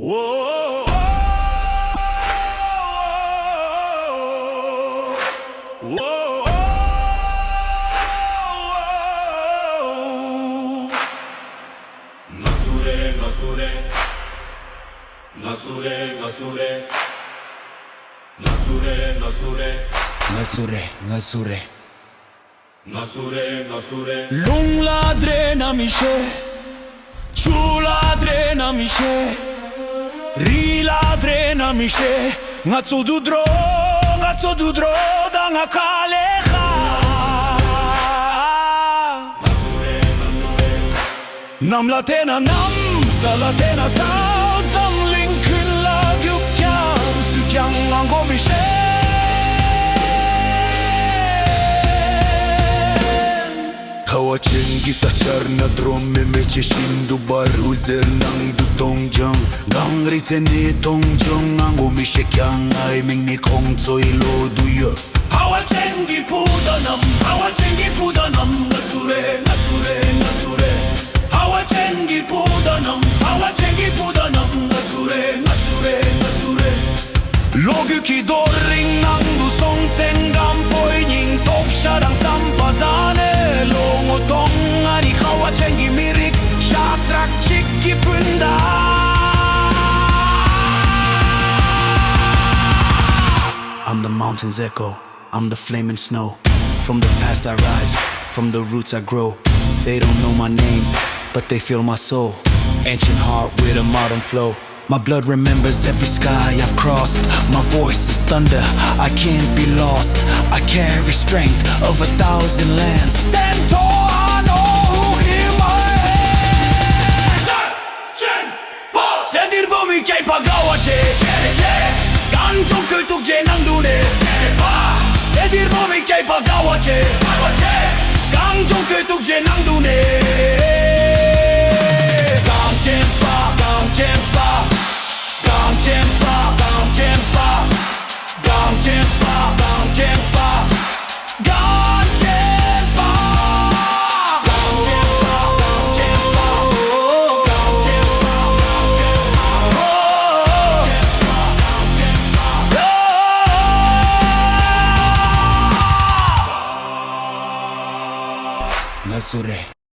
Whoa, whoa, Nasure, Nasure, Nasure, Nasure, Nasure, Nasure, Nasure Nasure, Nasure. Lung ladre na mishe, chu ladre na mishe, ri ladre na mishe, nga tsududro da nga kalecha. Nasure, Nasure. Nam latena nam, sa latena sao, zam linkun la gyukyang, sukyang ango mishe. Hawachengi sa charna drome meche shindu bar uzer nang du tongjang gang ritene tongjang ango mishe kyang ai ming ni kong tsoi lo du ye Hawachengi pudanam, Hawachengi pudanam, Nasure, Nasure, Nasure. Hawachengi pudanam, Hawachengi pudanam, Nasure, Nasure, Nasure. Logyuki doring nang du song tsengam poining top sharang sampazane longotong ani Hawachengi mirik shatrak chiki punda. I'm the mountain's echo, I'm the flaming snow. From the past I rise, from the roots I grow. They don't know my name, but they feel my soul. Ancient heart with a modern flow. My blood remembers every sky I've crossed. My voice is thunder, I can't be lost. I carry strength of 1,000 lands. Stand tall, I know who hear my hand. Sedir bomi kay pagawache Ganjong kultukje nang dune Sedir bomi kay pagawache Ganjong kultukje nang dune Gang chempa, gang chempa Gang chempa, gang chempa Gang chempa, gang chempa Gang chempa Gang chempa, gang chempa Gang chempa, gang chempa Nasure